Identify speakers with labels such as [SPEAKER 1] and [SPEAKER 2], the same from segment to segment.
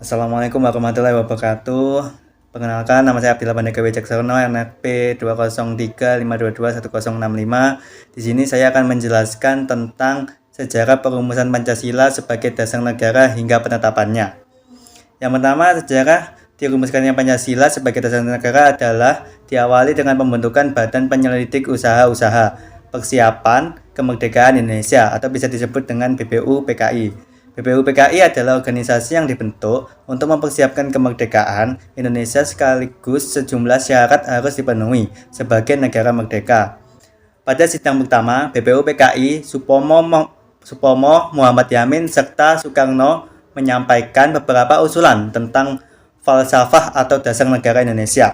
[SPEAKER 1] Assalamualaikum warahmatullahi wabarakatuh. Perkenalkan, nama saya Abdillah Pandega Wijaksono, NPP 20352210065. Di sini saya akan menjelaskan tentang sejarah perumusan Pancasila sebagai dasar negara hingga penetapannya. Yang pertama, sejarah dirumuskannya Pancasila sebagai dasar negara adalah diawali dengan pembentukan Badan Penyelidik Usaha-Usaha Persiapan Kemerdekaan Indonesia atau bisa disebut dengan BPUPKI. BPUPKI adalah organisasi yang dibentuk untuk mempersiapkan kemerdekaan Indonesia sekaligus sejumlah syarat harus dipenuhi sebagai negara merdeka. Pada sidang pertama, BPUPKI, Supomo, Muhammad Yamin, serta Soekarno menyampaikan beberapa usulan tentang falsafah atau dasar negara Indonesia.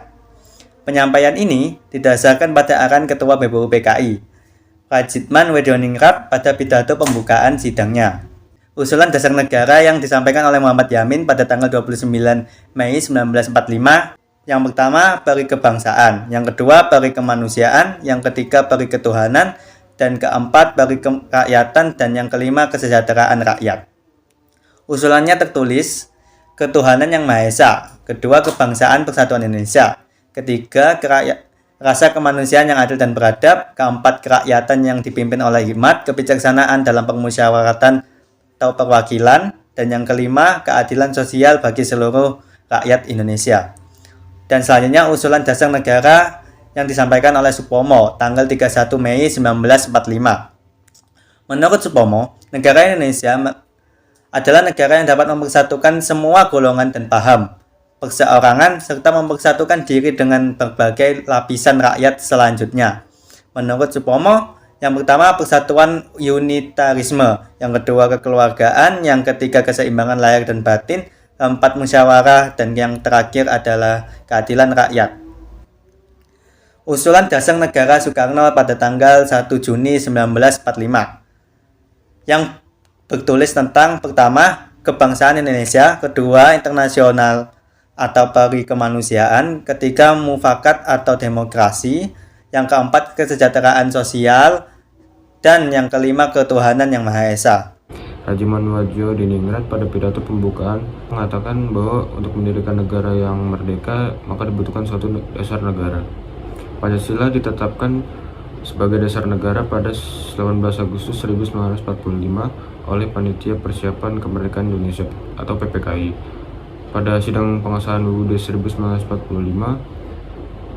[SPEAKER 1] Penyampaian ini didasarkan pada arahan Ketua BPUPKI, Rajitman Wedoningrat pada pidato pembukaan sidangnya. Usulan dasar negara yang disampaikan oleh Muhammad Yamin pada tanggal 29 Mei 1945, yang pertama peri kebangsaan, yang kedua peri kemanusiaan, yang ketiga peri ketuhanan, dan keempat peri kerakyatan, dan yang kelima kesejahteraan rakyat. Usulannya tertulis, ketuhanan yang Maha Esa, kedua kebangsaan persatuan Indonesia, ketiga rasa kemanusiaan yang adil dan beradab, keempat kerakyatan yang dipimpin oleh hikmat, kebijaksanaan dalam permusyawaratan atau perwakilan, dan yang kelima keadilan sosial bagi seluruh rakyat Indonesia. Dan selanjutnya usulan dasar negara yang disampaikan oleh Supomo tanggal 31 Mei 1945. Menurut Supomo, negara Indonesia adalah negara yang dapat mempersatukan semua golongan dan paham, perseorangan, serta mempersatukan diri dengan berbagai lapisan rakyat selanjutnya. Menurut Supomo, yang pertama persatuan unitarisme, yang kedua kekeluargaan, yang ketiga keseimbangan lahir dan batin, keempat musyawarah, dan yang terakhir adalah keadilan rakyat. Usulan dasar negara Soekarno pada tanggal 1 Juni 1945 yang bertulis tentang pertama kebangsaan Indonesia, kedua internasional atau peri kemanusiaan, ketiga mufakat atau demokrasi, yang keempat kesejahteraan sosial, dan yang kelima ketuhanan yang Maha Esa.
[SPEAKER 2] Rajitman Wedoningrat pada pidato pembukaan mengatakan bahwa untuk mendirikan negara yang merdeka maka dibutuhkan suatu dasar negara. Pancasila ditetapkan sebagai dasar negara pada 18 Agustus 1945 oleh Panitia Persiapan Kemerdekaan Indonesia atau PPKI. Pada sidang pengesahan UUD 1945,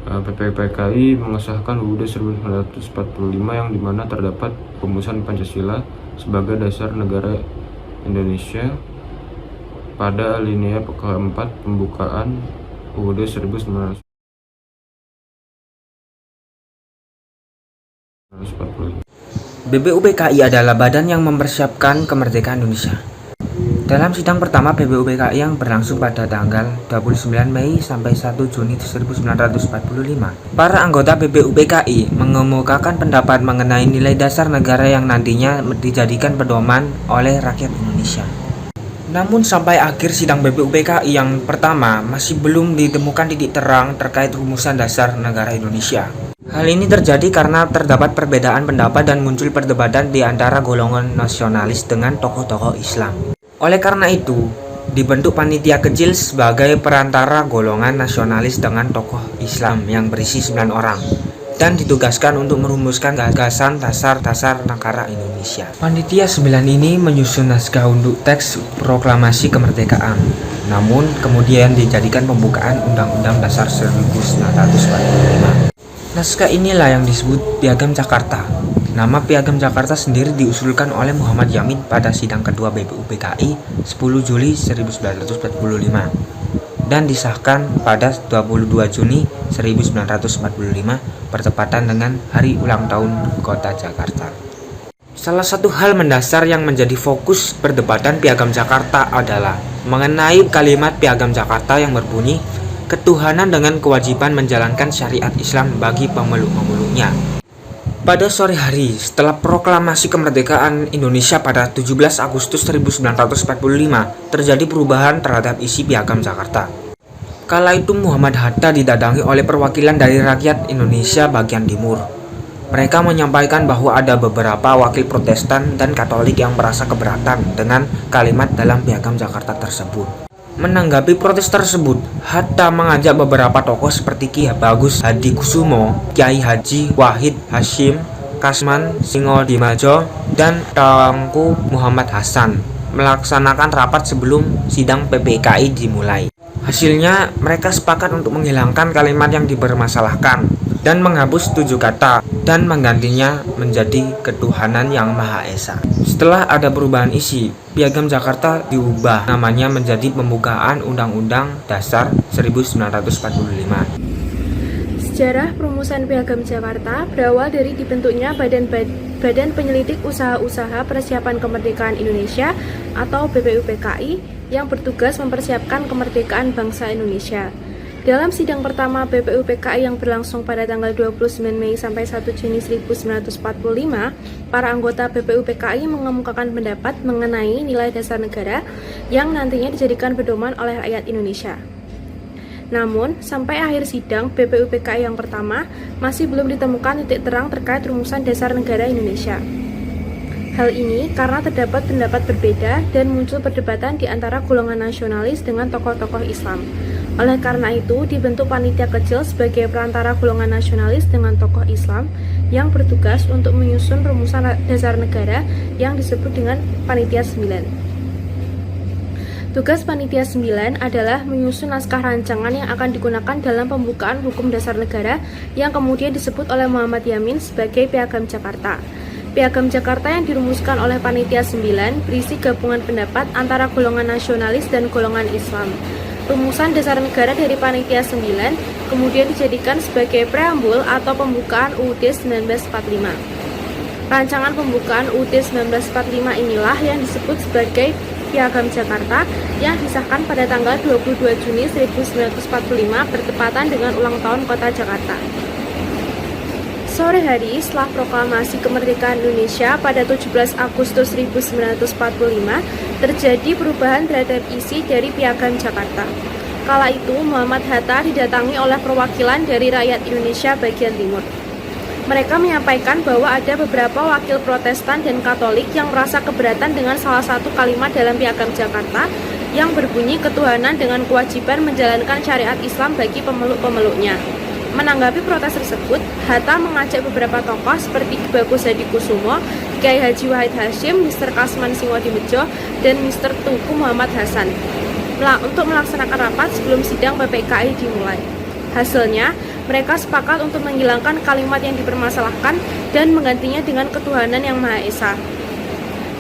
[SPEAKER 2] PPKI mengesahkan UUD 1945 yang dimana terdapat rumusan Pancasila sebagai dasar negara Indonesia pada alinea keempat pembukaan UUD 1945.
[SPEAKER 3] BPUPKI adalah badan yang mempersiapkan kemerdekaan Indonesia. Dalam sidang pertama BPUPKI yang berlangsung pada tanggal 29 Mei sampai 1 Juni 1945, para anggota BPUPKI mengemukakan pendapat mengenai nilai dasar negara yang nantinya dijadikan pedoman oleh rakyat Indonesia. Namun sampai akhir sidang BPUPKI yang pertama masih belum ditemukan titik terang terkait rumusan dasar negara Indonesia. Hal ini terjadi karena terdapat perbedaan pendapat dan muncul perdebatan di antara golongan nasionalis dengan tokoh-tokoh Islam. Oleh karena itu, dibentuk panitia kecil sebagai perantara golongan nasionalis dengan tokoh Islam yang berisi 9 orang dan ditugaskan untuk merumuskan gagasan dasar-dasar negara Indonesia. Panitia 9 ini menyusun naskah untuk teks proklamasi kemerdekaan, namun kemudian dijadikan pembukaan Undang-Undang Dasar 1945. Naskah inilah yang disebut Piagam Jakarta. Nama Piagam Jakarta sendiri diusulkan oleh Muhammad Yamin pada sidang kedua BPUPKI 10 Juli 1945 dan disahkan pada 22 Juni 1945 bertepatan dengan hari ulang tahun Kota Jakarta. Salah satu hal mendasar yang menjadi fokus perdebatan Piagam Jakarta adalah mengenai kalimat Piagam Jakarta yang berbunyi ketuhanan dengan kewajiban menjalankan syariat Islam bagi pemeluk-pemeluknya. Pada sore hari setelah proklamasi kemerdekaan Indonesia pada 17 Agustus 1945, terjadi perubahan terhadap isi Piagam Jakarta. Kala itu Muhammad Hatta didatangi oleh perwakilan dari rakyat Indonesia bagian timur. Mereka menyampaikan bahwa ada beberapa wakil Protestan dan Katolik yang merasa keberatan dengan kalimat dalam Piagam Jakarta tersebut. Menanggapi protes tersebut, Hatta mengajak beberapa tokoh seperti Ki Bagus Hadikusumo, Kiai Haji Wahid Hasyim, Kasman Singodimardjo, dan Tengku Muhammad Hasan melaksanakan rapat sebelum sidang PPKI dimulai. Hasilnya, mereka sepakat untuk menghilangkan kalimat yang dipermasalahkan dan menghapus 7 kata dan menggantinya menjadi ketuhanan yang Maha Esa. Setelah ada perubahan isi, Piagam Jakarta diubah namanya menjadi Pembukaan Undang-Undang Dasar 1945.
[SPEAKER 4] Sejarah perumusan Piagam Jakarta berawal dari dibentuknya Badan Penyelidik Usaha-Usaha Persiapan Kemerdekaan Indonesia atau BPUPKI yang bertugas mempersiapkan kemerdekaan bangsa Indonesia. Dalam sidang pertama BPUPKI yang berlangsung pada tanggal 29 Mei sampai 1 Juni 1945, para anggota BPUPKI mengemukakan pendapat mengenai nilai dasar negara yang nantinya dijadikan pedoman oleh rakyat Indonesia. Namun, sampai akhir sidang BPUPKI yang pertama, masih belum ditemukan titik terang terkait rumusan dasar negara Indonesia. Hal ini karena terdapat pendapat berbeda dan muncul perdebatan di antara golongan nasionalis dengan tokoh-tokoh Islam. Oleh karena itu, dibentuk panitia kecil sebagai perantara golongan nasionalis dengan tokoh Islam yang bertugas untuk menyusun rumusan dasar negara yang disebut dengan Panitia 9. Tugas Panitia 9 adalah menyusun naskah rancangan yang akan digunakan dalam pembukaan hukum dasar negara yang kemudian disebut oleh Muhammad Yamin sebagai Piagam Jakarta. Piagam Jakarta yang dirumuskan oleh Panitia 9 berisi gabungan pendapat antara golongan nasionalis dan golongan Islam. Rumusan dasar negara dari Panitia 9 kemudian dijadikan sebagai preambul atau pembukaan UUD 1945. Rancangan pembukaan UUD 1945 inilah yang disebut sebagai Piagam Jakarta yang disahkan pada tanggal 22 Juni 1945 bertepatan dengan ulang tahun Kota Jakarta. Sore hari setelah proklamasi kemerdekaan Indonesia pada 17 Agustus 1945, terjadi perubahan terhadap isi dari Piagam Jakarta. Kala itu, Muhammad Hatta didatangi oleh perwakilan dari rakyat Indonesia bagian timur. Mereka menyampaikan bahwa ada beberapa wakil Protestan dan Katolik yang merasa keberatan dengan salah satu kalimat dalam Piagam Jakarta yang berbunyi ketuhanan dengan kewajiban menjalankan syariat Islam bagi pemeluk-pemeluknya. Menanggapi protes tersebut, Hatta mengajak beberapa tokoh seperti Ki Bagus Hadikusumo, Kiai Haji Wahid Hasyim, Mr. Kasman Singodimardjo, dan Mr. Tengku Muhammad Hasan untuk melaksanakan rapat sebelum sidang PPKI dimulai. Hasilnya, mereka sepakat untuk menghilangkan kalimat yang dipermasalahkan dan menggantinya dengan ketuhanan yang Maha Esa.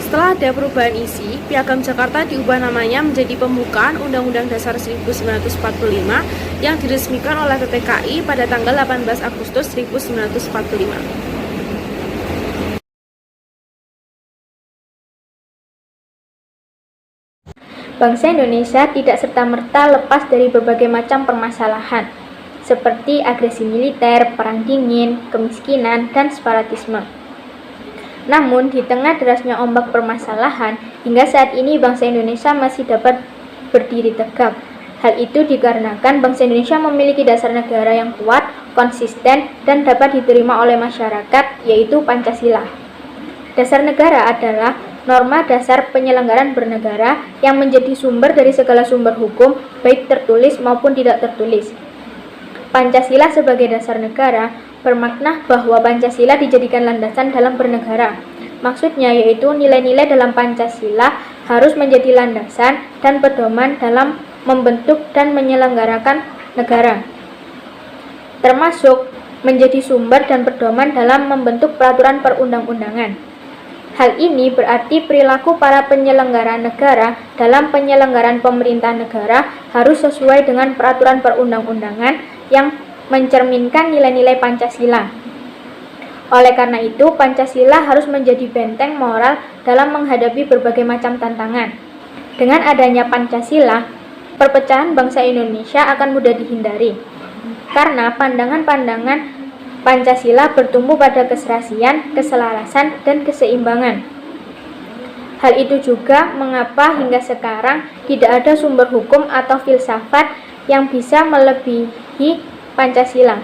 [SPEAKER 4] Setelah ada perubahan isi, Piagam Jakarta diubah namanya menjadi Pembukaan Undang-Undang Dasar 1945 yang diresmikan oleh PPKI pada tanggal 18 Agustus 1945.
[SPEAKER 5] Bangsa Indonesia tidak serta-merta lepas dari berbagai macam permasalahan, seperti agresi militer, perang dingin, kemiskinan, dan separatisme. Namun, di tengah derasnya ombak permasalahan, hingga saat ini bangsa Indonesia masih dapat berdiri tegak. Hal itu dikarenakan bangsa Indonesia memiliki dasar negara yang kuat, konsisten, dan dapat diterima oleh masyarakat, yaitu Pancasila. Dasar negara adalah norma dasar penyelenggaraan bernegara yang menjadi sumber dari segala sumber hukum, baik tertulis maupun tidak tertulis. Pancasila sebagai dasar negara bermakna bahwa Pancasila dijadikan landasan dalam bernegara. Maksudnya yaitu nilai-nilai dalam Pancasila harus menjadi landasan dan pedoman dalam membentuk dan menyelenggarakan negara, termasuk menjadi sumber dan pedoman dalam membentuk peraturan perundang-undangan. Hal ini berarti perilaku para penyelenggara negara dalam penyelenggaraan pemerintahan negara harus sesuai dengan peraturan perundang-undangan yang mencerminkan nilai-nilai Pancasila. Oleh karena itu, Pancasila harus menjadi benteng moral dalam menghadapi berbagai macam tantangan. Dengan adanya Pancasila, perpecahan bangsa Indonesia akan mudah dihindari, karena pandangan-pandangan Pancasila bertumbuh pada keserasian, keselarasan, dan keseimbangan. Hal itu juga mengapa hingga sekarang tidak ada sumber hukum atau filsafat yang bisa melebihi Pancasila.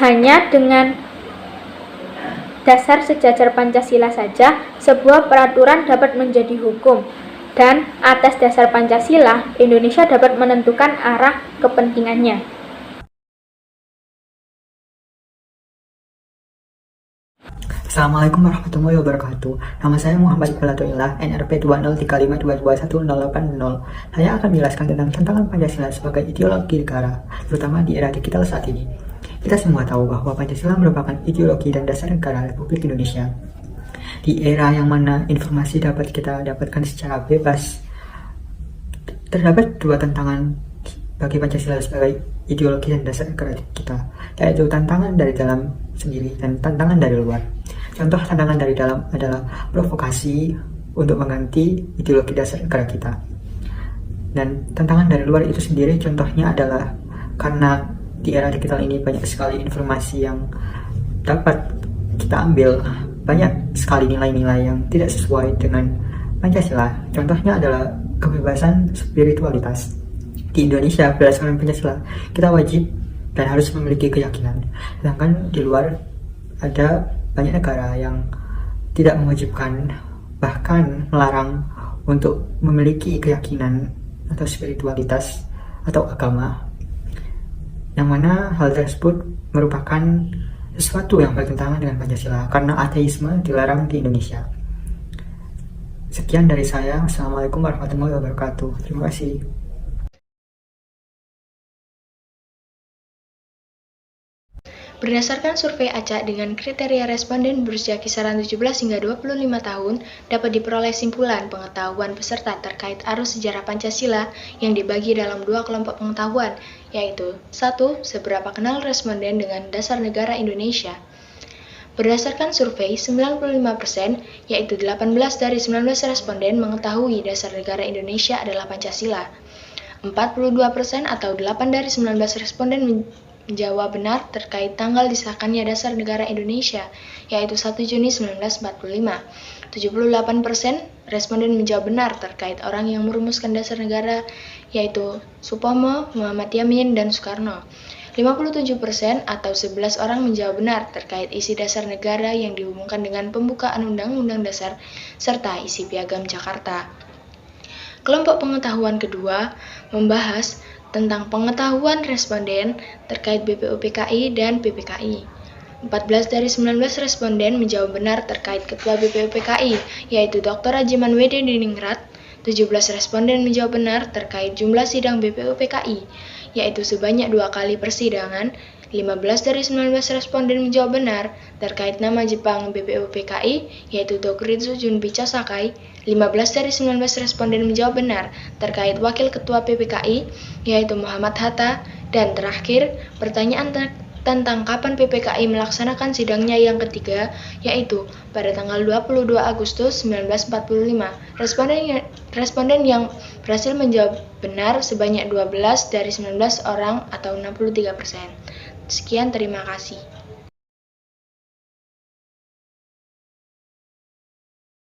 [SPEAKER 5] Hanya dengan dasar sejajar Pancasila saja, sebuah peraturan dapat menjadi hukum. Dan atas dasar Pancasila, Indonesia dapat menentukan arah kepentingannya.
[SPEAKER 6] Assalamualaikum warahmatullahi wabarakatuh. Nama saya Muhammad Iqbal Atoillah, NRP 203522180. Saya akan menjelaskan tentang tantangan Pancasila sebagai ideologi negara, terutama di era digital saat ini. Kita semua tahu bahwa Pancasila merupakan ideologi dan dasar negara Republik Indonesia. Di era yang mana informasi dapat kita dapatkan secara bebas, terdapat dua tantangan bagi Pancasila sebagai ideologi dan dasar negara kita, yaitu tantangan dari dalam sendiri dan tantangan dari luar. Contoh tantangan dari dalam adalah provokasi untuk mengganti ideologi dasar negara kita. Dan tantangan dari luar itu sendiri contohnya adalah karena di era digital ini banyak sekali informasi yang dapat kita ambil, banyak sekali nilai-nilai yang tidak sesuai dengan Pancasila. Contohnya adalah kebebasan spiritualitas. Di Indonesia, berdasarkan Pancasila, kita wajib dan harus memiliki keyakinan. Sedangkan di luar ada banyak negara yang tidak mewajibkan, bahkan melarang untuk memiliki keyakinan atau spiritualitas atau agama, yang mana hal tersebut merupakan sesuatu yang bertentangan dengan Pancasila karena ateisme dilarang di Indonesia. Sekian dari saya. Assalamualaikum warahmatullahi wabarakatuh. Terima kasih.
[SPEAKER 7] Berdasarkan survei acak dengan kriteria responden berusia kisaran 17 hingga 25 tahun, dapat diperoleh simpulan pengetahuan peserta terkait arus sejarah Pancasila yang dibagi dalam dua kelompok pengetahuan, yaitu 1. Seberapa kenal responden dengan dasar negara Indonesia? Berdasarkan survei, 95%, yaitu 18 dari 19 responden mengetahui dasar negara Indonesia adalah Pancasila. 42% atau 8 dari 19 responden menjawab benar terkait tanggal disahkannya Dasar Negara Indonesia, yaitu 1 Juni 1945. 78% responden menjawab benar terkait orang yang merumuskan Dasar Negara, yaitu Supomo, Muhammad Yamin, dan Soekarno. 57% atau 11 orang menjawab benar terkait isi Dasar Negara yang dihubungkan dengan pembukaan Undang-Undang Dasar serta isi Piagam Jakarta. Kelompok pengetahuan kedua membahas tentang pengetahuan responden terkait BPUPKI dan PPKI. 14 dari 19 responden menjawab benar terkait Ketua BPUPKI, yaitu Dr. Rajiman W.D. Diningrat. 17 responden menjawab benar terkait jumlah sidang BPUPKI, yaitu sebanyak 2 kali persidangan. 15 dari 19 responden menjawab benar terkait nama Jepang BPUPKI, yaitu Dokuritsu Junbicha Sakai. 15 dari 19 responden menjawab benar terkait Wakil Ketua PPKI, yaitu Muhammad Hatta. Dan terakhir, pertanyaan tentang kapan PPKI melaksanakan sidangnya yang ketiga, yaitu pada tanggal 22 Agustus 1945. Responden yang berhasil menjawab benar sebanyak 12 dari 19 orang atau 63%. Sekian, terima kasih.